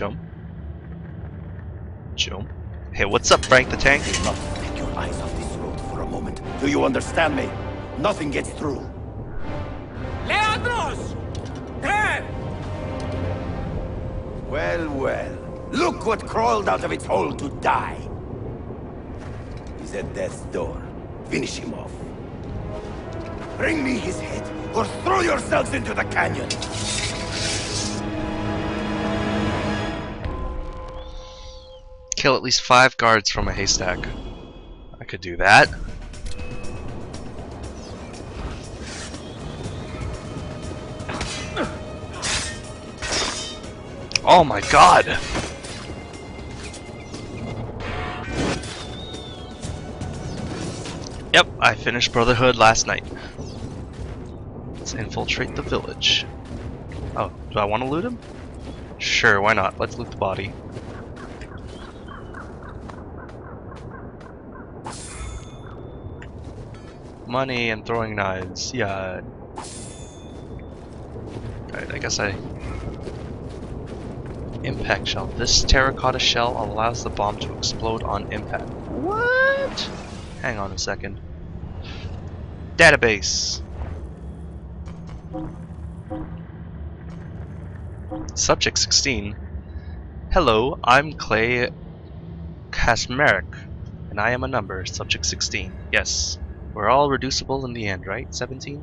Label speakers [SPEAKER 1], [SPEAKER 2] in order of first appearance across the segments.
[SPEAKER 1] Jump. Jump. Hey, what's up, Frank the Tank?
[SPEAKER 2] Do not take your eyes off this road for a moment. Do you understand me? Nothing gets through.
[SPEAKER 3] Leandros! There!
[SPEAKER 2] Well, well. Look what crawled out of its hole to die. He's at death's door. Finish him off. Bring me his head, or throw yourselves into the canyon!
[SPEAKER 1] Kill at least 5 guards from a haystack. I could do that. Oh my god! Yep, I finished Brotherhood last night. Let's infiltrate the village. Oh, do I want to loot him? Sure, why not? Let's loot the body. Money and throwing knives, yeah. Alright, I guess Impact shell. This terracotta shell allows the bomb to explode on impact. What? Hang on a second. Database. Subject 16. Hello, I'm Clay Kasmerek, and I am a number, subject 16. Yes. We're all reducible in the end, right? 17?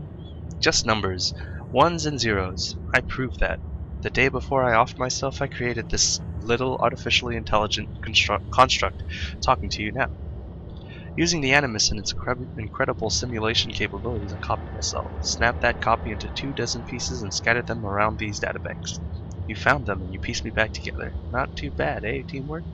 [SPEAKER 1] Just numbers. Ones and zeros. I proved that. The day before I offed myself, I created this little artificially intelligent construct talking to you now. Using the Animus and its incredible simulation capabilities, I copied myself, snapped that copy into 24 pieces and scattered them around these databanks. You found them and you pieced me back together. Not too bad, eh, teamwork?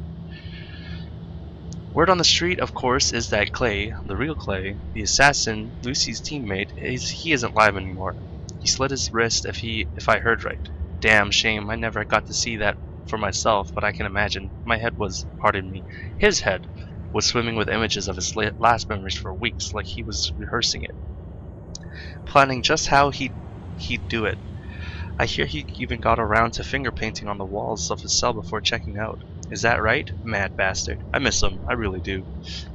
[SPEAKER 1] Word on the street, of course, is that Clay, the real Clay, the assassin, Lucy's teammate, he isn't live anymore. He slit his wrist if I heard right. Damn shame, I never got to see that for myself, but I can imagine. My head was, pardon me, his head was swimming with images of his last memories for weeks, like he was rehearsing it. Planning just how he'd do it. I hear he even got around to finger painting on the walls of his cell before checking out. Is that right? Mad bastard. I miss him. I really do.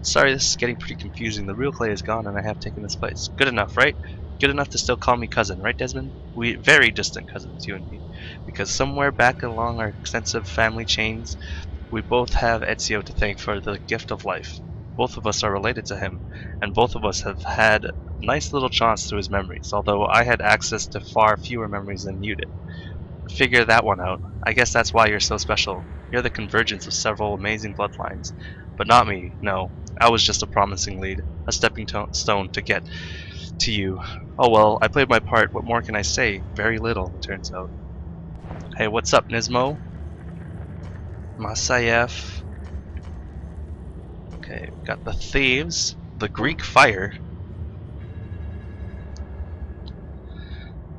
[SPEAKER 1] Sorry, this is getting pretty confusing. The real Clay is gone and I have taken his place. Good enough, right? Good enough to still call me cousin, right, Desmond? We very distant cousins, you and me. Because somewhere back along our extensive family chains, we both have Ezio to thank for the gift of life. Both of us are related to him, and both of us have had nice little jaunts through his memories, although I had access to far fewer memories than you did. Figure that one out. I guess that's why you're so special. You're the convergence of several amazing bloodlines. But not me, no. I was just a promising lead, a stepping stone to get to you. Oh well, I played my part. What more can I say? Very little, it turns out. Hey, what's up, Nismo? Masayev. Okay, we got the thieves, the Greek fire.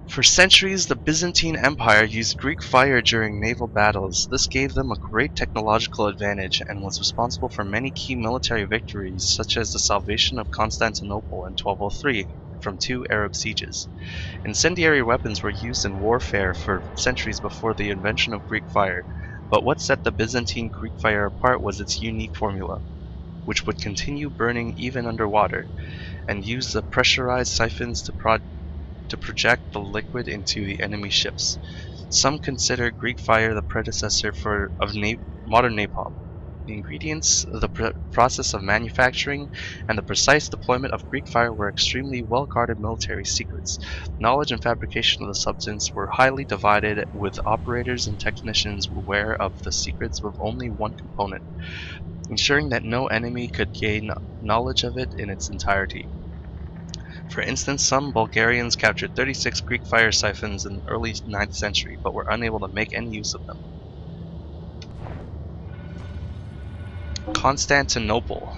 [SPEAKER 1] For centuries, the Byzantine Empire used Greek fire during naval battles. This gave them a great technological advantage and was responsible for many key military victories, such as the salvation of Constantinople in 1203 from 2 Arab sieges. Incendiary weapons were used in warfare for centuries before the invention of Greek fire, but what set the Byzantine Greek fire apart was its unique formula, which would continue burning even underwater, and use the pressurized siphons to project the liquid into the enemy ships. Some consider Greek fire the predecessor of modern napalm. The ingredients, the process of manufacturing, and the precise deployment of Greek fire were extremely well-guarded military secrets. Knowledge and fabrication of the substance were highly divided, with operators and technicians aware of the secrets of only one component, ensuring that no enemy could gain knowledge of it in its entirety. For instance, some Bulgarians captured 36 Greek fire siphons in the early 9th century, but were unable to make any use of them. Constantinople.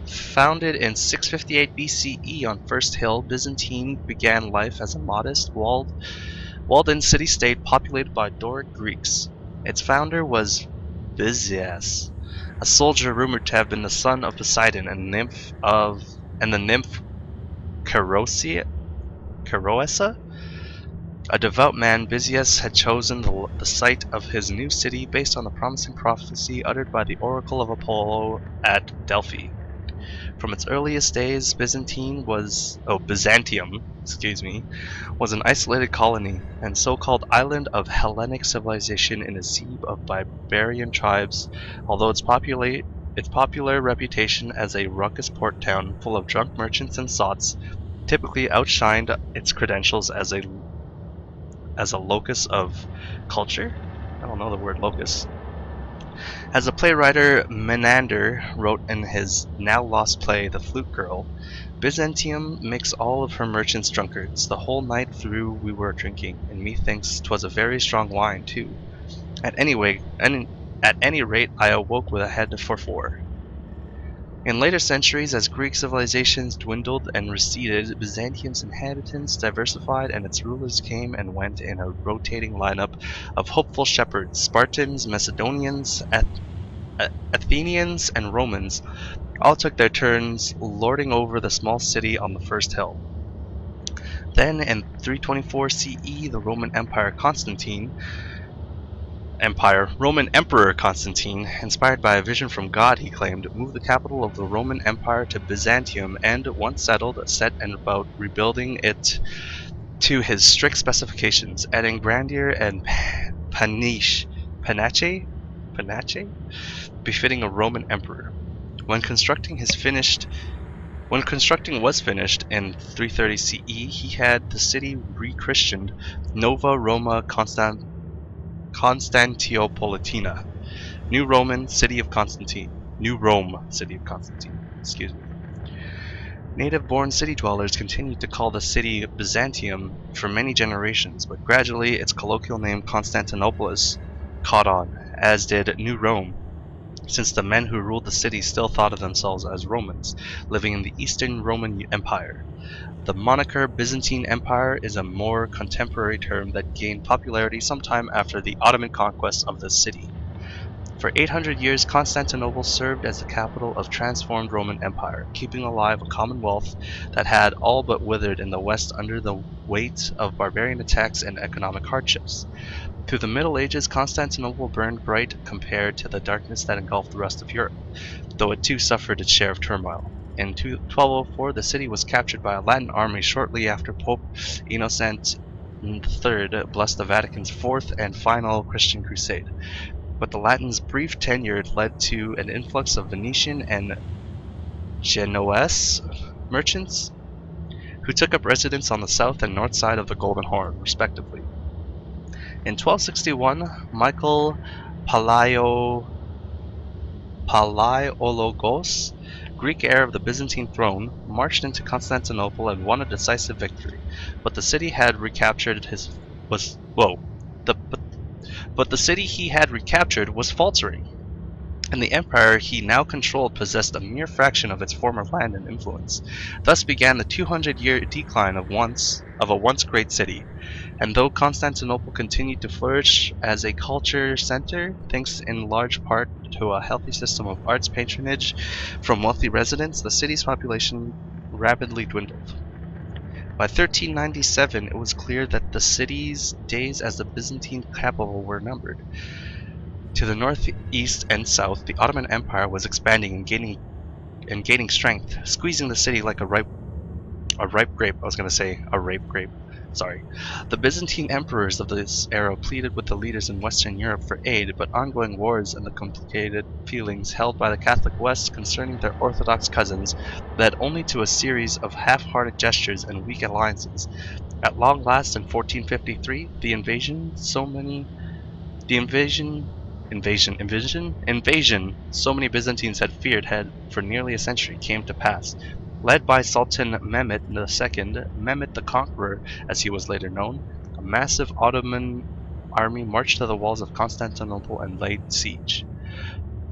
[SPEAKER 1] Founded in 658 BCE on First Hill, Byzantine began life as a modest, walled-in city-state populated by Doric Greeks. Its founder was Byzas, a soldier rumored to have been the son of Poseidon and the nymph Charoessa. A devout man, Bysius had chosen the site of his new city based on the promising prophecy uttered by the oracle of Apollo at Delphi. From its earliest days, Byzantium, was an isolated colony and so-called island of Hellenic civilization in a sea of barbarian tribes, although its popular reputation as a ruckus port town full of drunk merchants and sots typically outshined its credentials as a locus of culture? I don't know the word locus. As the playwright Menander wrote in his now-lost play The Flute Girl, Byzantium makes all of her merchants drunkards. The whole night through we were drinking, and methinks 'twas a very strong wine, too. At any rate, I awoke with a head for 4. In later centuries, as Greek civilizations dwindled and receded, Byzantium's inhabitants diversified and its rulers came and went in a rotating lineup of hopeful shepherds. Spartans, Macedonians, Athenians, and Romans all took their turns lording over the small city on the first hill. Then, in 324 CE, the Roman Emperor Constantine, inspired by a vision from God, he claimed, moved the capital of the Roman Empire to Byzantium and, once settled, set about rebuilding it to his strict specifications, adding grandeur and panache befitting a Roman emperor. When constructing was finished in 330 CE, he had the city re-christened Nova Roma Constantinopolitana, New Rome, City of Constantine. Excuse me. Native-born city dwellers continued to call the city Byzantium for many generations, but gradually its colloquial name Constantinopolis caught on, as did New Rome, since the men who ruled the city still thought of themselves as Romans, living in the Eastern Roman Empire. The moniker Byzantine Empire is a more contemporary term that gained popularity sometime after the Ottoman conquest of the city. For 800 years, Constantinople served as the capital of transformed Roman Empire, keeping alive a commonwealth that had all but withered in the West under the weight of barbarian attacks and economic hardships. Through the Middle Ages, Constantinople burned bright compared to the darkness that engulfed the rest of Europe, though it too suffered its share of turmoil. In 1204, the city was captured by a Latin army shortly after Pope Innocent III blessed the Vatican's fourth and final Christian crusade. But the Latins' brief tenure led to an influx of Venetian and Genoese merchants who took up residence on the south and north side of the Golden Horn, respectively. In 1261, Michael Palaiologos, Greek heir of the Byzantine throne, marched into Constantinople and won a decisive victory. But the city he had recaptured was faltering, and the empire he now controlled possessed a mere fraction of its former land and influence. Thus began the 200-year decline of a once great city. And though Constantinople continued to flourish as a culture center, thanks in large part to a healthy system of arts patronage from wealthy residents, the city's population rapidly dwindled. By 1397, it was clear that the city's days as the Byzantine capital were numbered. To the northeast and south, the Ottoman Empire was expanding and gaining strength, squeezing the city like a ripe grape. Sorry. The Byzantine emperors of this era pleaded with the leaders in Western Europe for aid, but ongoing wars and the complicated feelings held by the Catholic West concerning their Orthodox cousins led only to a series of half-hearted gestures and weak alliances. At long last, in 1453, the invasion so many Byzantines had feared had for nearly a century came to pass. Led by Sultan Mehmet II, Mehmet the Conqueror as he was later known, a massive Ottoman army marched to the walls of Constantinople and laid siege.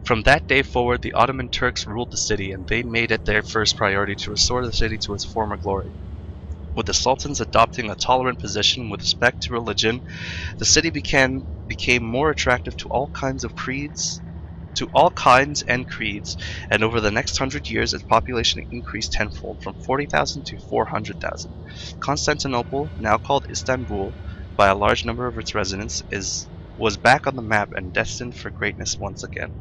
[SPEAKER 1] From that day forward, the Ottoman Turks ruled the city, and they made it their first priority to restore the city to its former glory. With the sultans adopting a tolerant position with respect to religion, the city became more attractive to all kinds and creeds, and over the next 100 years its population increased tenfold, from 40,000 to 400,000. Constantinople, now called Istanbul, by a large number of its residents, was back on the map and destined for greatness once again.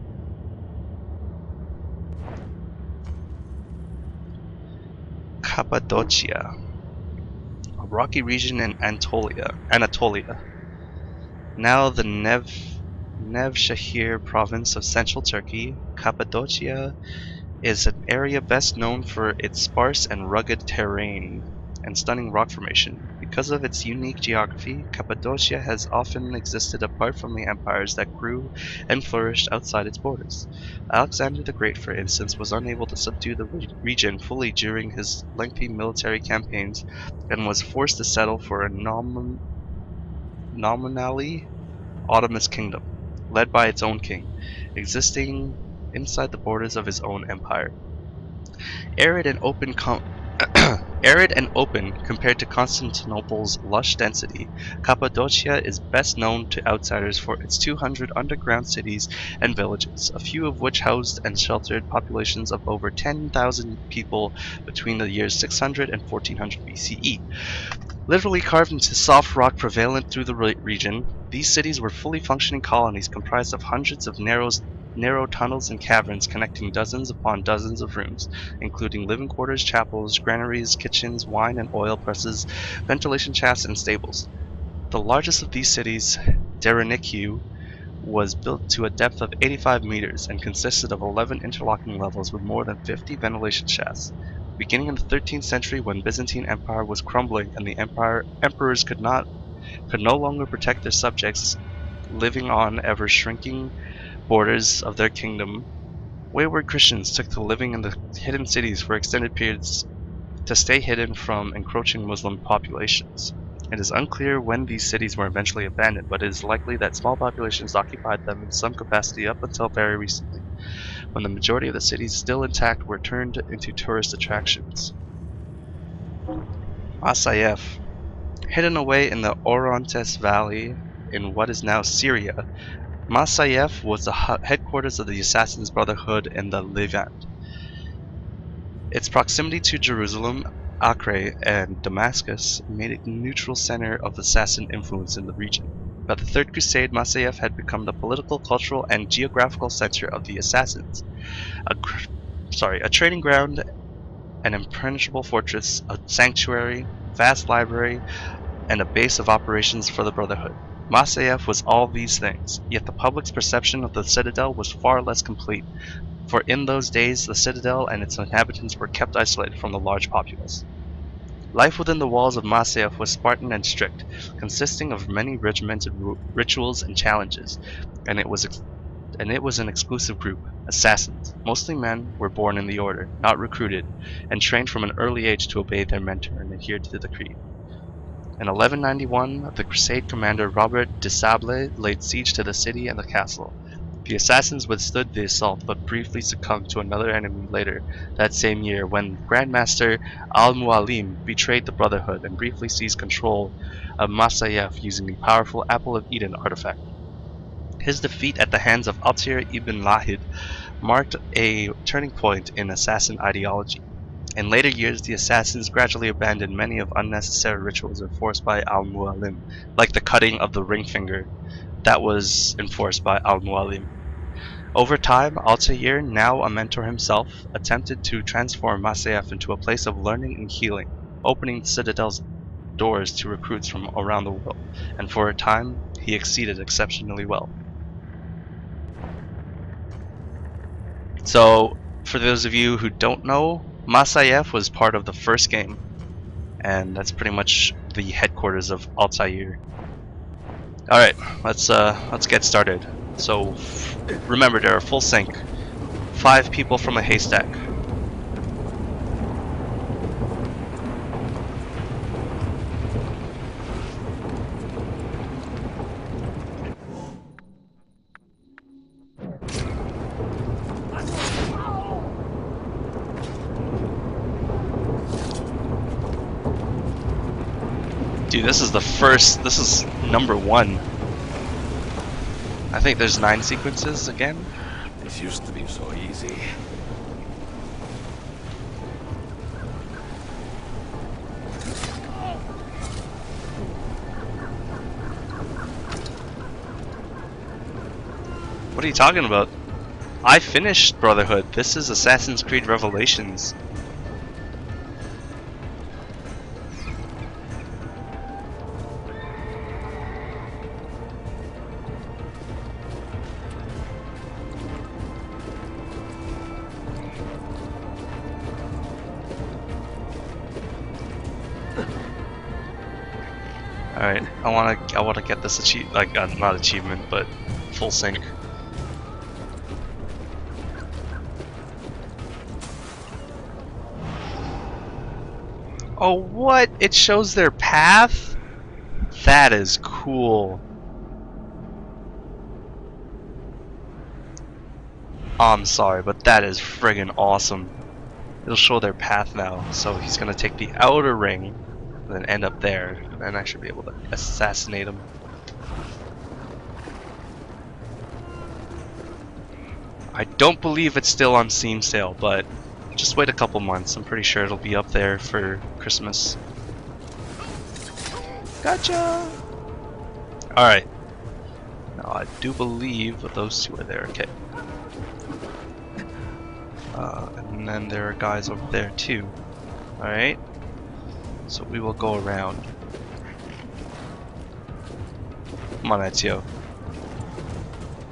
[SPEAKER 1] Cappadocia, a rocky region in Anatolia. Now the Nevşehir province of central Turkey, Cappadocia is an area best known for its sparse and rugged terrain and stunning rock formation. Because of its unique geography, Cappadocia has often existed apart from the empires that grew and flourished outside its borders. Alexander the Great, for instance, was unable to subdue the region fully during his lengthy military campaigns and was forced to settle for a nominally autonomous kingdom, led by its own king, existing inside the borders of his own empire. Arid and open compared to Constantinople's lush density, Cappadocia is best known to outsiders for its 200 underground cities and villages, a few of which housed and sheltered populations of over 10,000 people between the years 600 and 1400 BCE. Literally carved into soft rock prevalent through the region, these cities were fully functioning colonies comprised of hundreds of narrow tunnels and caverns connecting dozens upon dozens of rooms, including living quarters, chapels, granaries, kitchens, wine and oil presses, ventilation shafts, and stables. The largest of these cities, Derenikiu, was built to a depth of 85 meters and consisted of 11 interlocking levels with more than 50 ventilation shafts. Beginning in the 13th century, when Byzantine Empire was crumbling and the emperors could no longer protect their subjects living on ever-shrinking borders of their kingdom, wayward Christians took to living in the hidden cities for extended periods to stay hidden from encroaching Muslim populations. It is unclear when these cities were eventually abandoned, but it is likely that small populations occupied them in some capacity up until very recently, when the majority of the cities still intact were turned into tourist attractions. Masyaf. Hidden away in the Orontes Valley in what is now Syria, Masyaf was the headquarters of the Assassins' Brotherhood in the Levant. Its proximity to Jerusalem, Acre, and Damascus made it a neutral center of assassin influence in the region. By the Third Crusade, Masyaf had become the political, cultural, and geographical center of the Assassins. A training ground, an impenetrable fortress, a sanctuary, vast library, and a base of operations for the Brotherhood. Masyaf was all these things, yet the public's perception of the citadel was far less complete, for in those days the citadel and its inhabitants were kept isolated from the large populace. Life within the walls of Masyaf was Spartan and strict, consisting of many regimented rituals and challenges, and it was an exclusive group. Assassins, mostly men, were born in the order, not recruited, and trained from an early age to obey their mentor and adhere to the creed. In 1191, the Crusade commander Robert de Sable laid siege to the city and the castle. The assassins withstood the assault, but briefly succumbed to another enemy later that same year when Grandmaster Al-Mualim betrayed the Brotherhood and briefly seized control of Masyaf using the powerful Apple of Eden artifact. His defeat at the hands of Altair ibn Lahid marked a turning point in assassin ideology. In later years, the assassins gradually abandoned many of unnecessary rituals enforced by Al-Mualim, like the cutting of the ring finger that was enforced by Al-Mualim. Over time, Altair, now a mentor himself, attempted to transform Masyaf into a place of learning and healing, opening the citadel's doors to recruits from around the world, and for a time, he exceeded exceptionally well. So, for those of you who don't know, Masyaf was part of the first game, and that's pretty much the headquarters of Altair. Alright, let's get started. So, remember, there are full sync. 5 people from a haystack. Dude, this is number 1. I think there's 9 sequences again.
[SPEAKER 2] This used to be so easy.
[SPEAKER 1] What are you talking about? I finished Brotherhood. This is Assassin's Creed Revelations. Alright, I wanna get this not achievement, but full sync. Oh, what? It shows their path? That is cool. Oh, I'm sorry, but that is friggin' awesome. It'll show their path now, so he's gonna take the outer ring, and then end up there, and I should be able to assassinate him. I don't believe it's still on Steam sale, but just wait a couple months. I'm pretty sure it'll be up there for Christmas. Gotcha! Alright. Now I do believe those two are there. Okay. And then there are guys over there too. Alright. So we will go around. Come on, Ezio.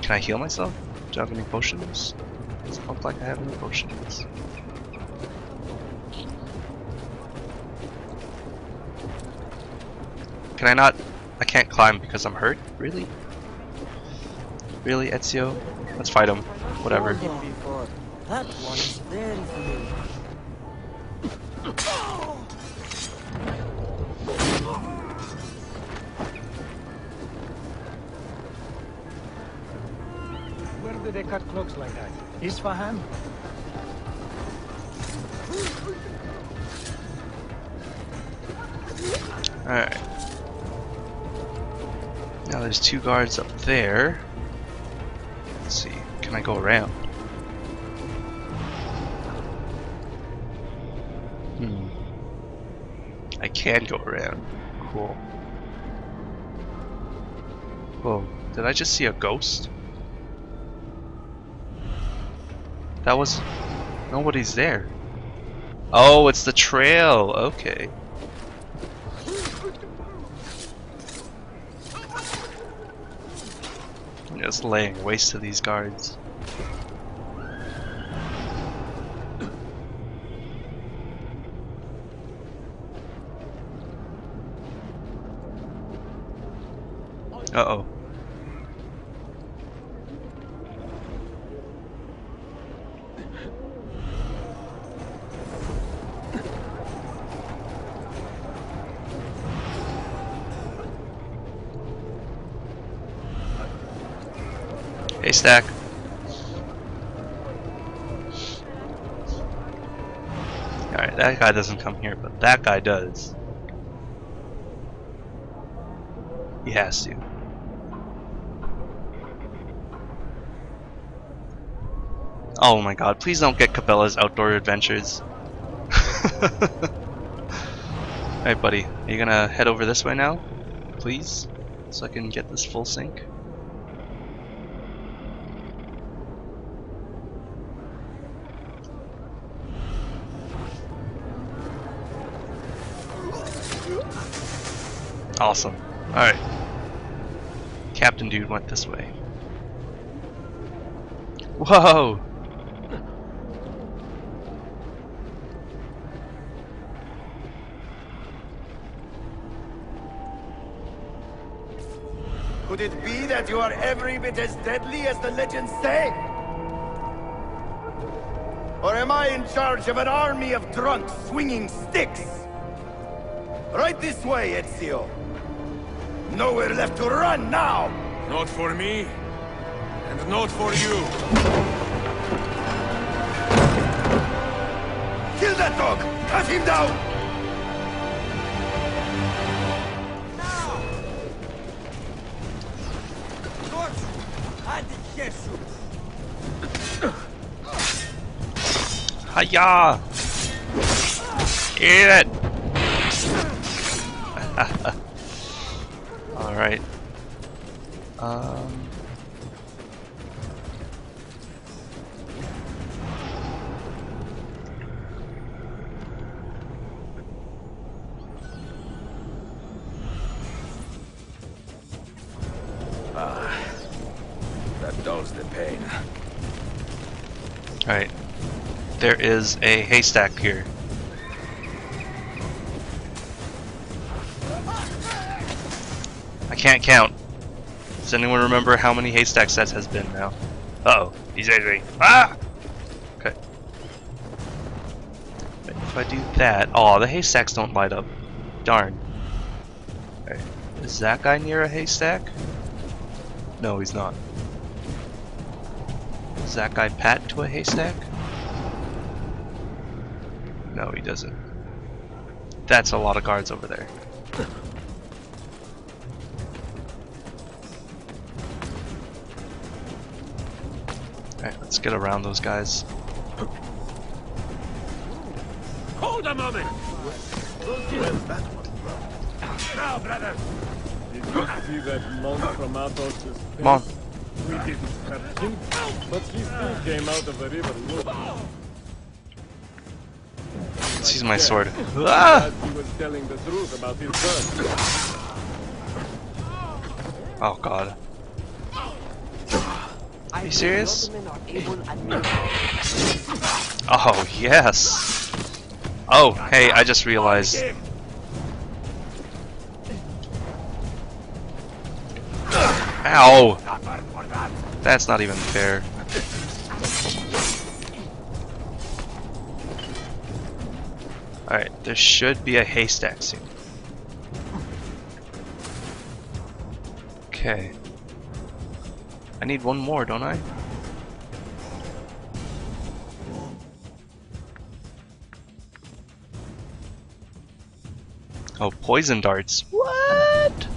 [SPEAKER 1] Can I heal myself? Do I have any potions? Doesn't look like I have any potions. Can I not? I can't climb because I'm hurt? Really? Really, Ezio? Let's fight him. Whatever.
[SPEAKER 3] That one is very familiar.
[SPEAKER 4] Where do they cut cloaks like that? Isfahan?
[SPEAKER 1] Alright. Now there's two guards up there. Let's see. Can I go around? I can go around. Cool. Whoa. Did I just see a ghost? That was... Nobody's there. Oh, it's the trail. Okay. Just laying waste to these guards. Uh-oh. Hey, Stack. Alright, that guy doesn't come here, but that guy does. He has to. Oh my god, please don't get Cabela's Outdoor Adventures. Alright, buddy. Are you gonna head over this way now? Please? So I can get this full sync? Awesome. Alright. Captain Dude went this way. Whoa!
[SPEAKER 2] Could it be that you are every bit as deadly as the legends say? Or am I in charge of an army of drunks swinging sticks? Right this way, Ezio. Nowhere left to run now!
[SPEAKER 5] Not for me, and not for you.
[SPEAKER 2] Kill that dog! Cut him down!
[SPEAKER 1] Hiya! Eat it! Alright.
[SPEAKER 5] pain.
[SPEAKER 1] Alright. There is a haystack here. I can't count. Does anyone remember how many haystack sets has been now? Uh-oh. He's angry. Ah! Okay. If I do that... Oh, the haystacks don't light up. Darn. Okay. Is that guy near a haystack? No, he's not. Does that guy pat to a haystack? No, he doesn't. That's a lot of guards over there. Alright, let's get around those guys.
[SPEAKER 5] Hold a moment! Now, brother!
[SPEAKER 6] Did you see that monk from Athos' face?
[SPEAKER 1] Come on.
[SPEAKER 6] We didn't catch him, but he still came out of the river looking.
[SPEAKER 1] Let's use my sword.
[SPEAKER 6] Ah!
[SPEAKER 1] Ah!
[SPEAKER 6] He was telling the truth about his birth.
[SPEAKER 1] Oh god. Are you serious? Oh, yes! Oh, hey, I just realized. Ow! That's not even fair. Alright, there should be a haystack soon. Okay. I need one more, don't I? Oh, poison darts. What?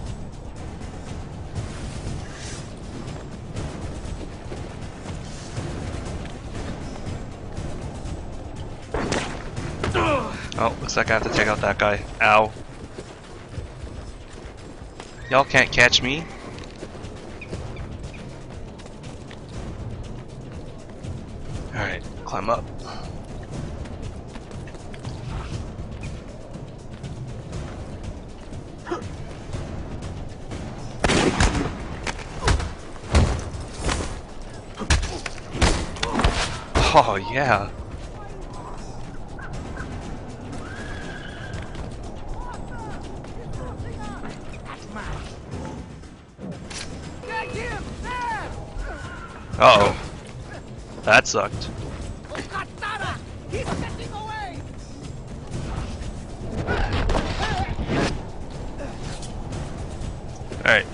[SPEAKER 1] Oh, looks like I have to take out that guy. Ow. Y'all can't catch me. Alright, climb up. Oh, yeah. Uh-oh. That sucked. Alright.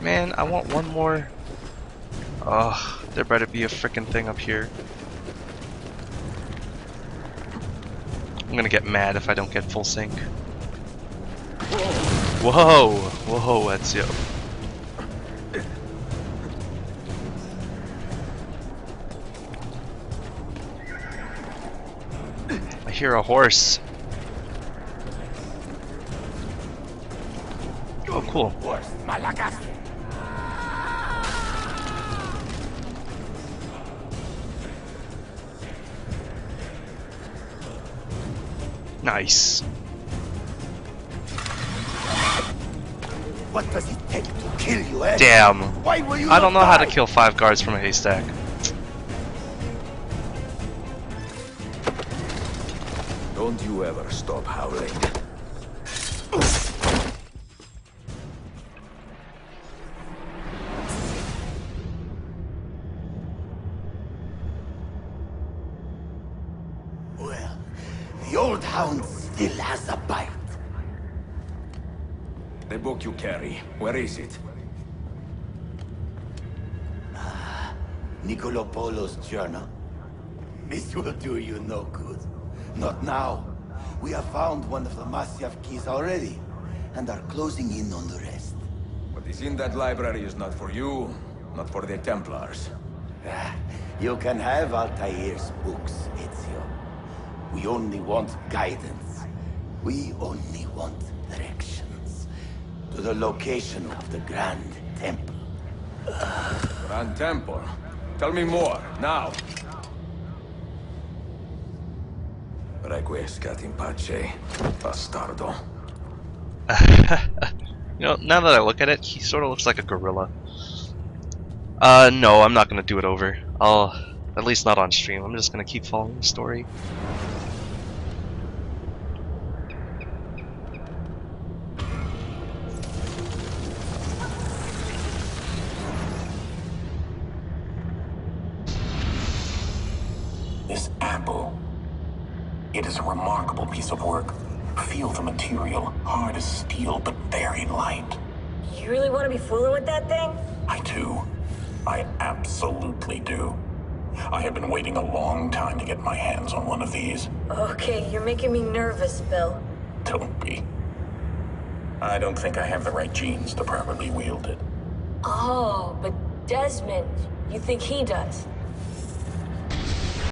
[SPEAKER 1] Man, I want one more. Ugh, there better be a frickin' thing up here. I'm gonna get mad if I don't get full sync. Whoa! Whoa, Ezio. I hear a horse. Oh, cool.
[SPEAKER 2] Horse, Malagas.
[SPEAKER 1] Nice.
[SPEAKER 2] What does it take to kill you, eh?
[SPEAKER 1] Damn.
[SPEAKER 2] Why will you
[SPEAKER 1] I don't know
[SPEAKER 2] not
[SPEAKER 1] how to
[SPEAKER 2] die?
[SPEAKER 1] kill 5 guards from a haystack.
[SPEAKER 2] Don't you ever stop howling. Well, the old hound still has a bite.
[SPEAKER 5] The book you carry, where is it?
[SPEAKER 2] Niccolo Polo's journal. This will do you no good. Not now. We have found one of the Masyaf keys already, and are closing in on the rest.
[SPEAKER 5] What is in that library is not for you, not for the Templars.
[SPEAKER 2] You can have Altair's books, Ezio. We only want guidance. We only want directions. To the location of the Grand Temple.
[SPEAKER 5] Grand Temple. Tell me more, now. Requiescat in pace, bastardo.
[SPEAKER 1] You know, now that I look at it, he sort of looks like a gorilla. No, I'm not gonna do it over. At least not on stream. I'm just gonna keep following the story.
[SPEAKER 7] This apple. It is a remarkable piece of work. Feel the material, hard as steel, but very light.
[SPEAKER 8] You really want to be fooling with that thing?
[SPEAKER 7] I do. I absolutely do. I have been waiting a long time to get my hands on one of these.
[SPEAKER 8] Okay, you're making me nervous, Bill.
[SPEAKER 7] Don't be. I don't think I have the right genes to properly wield it.
[SPEAKER 8] Oh, but Desmond, you think he does?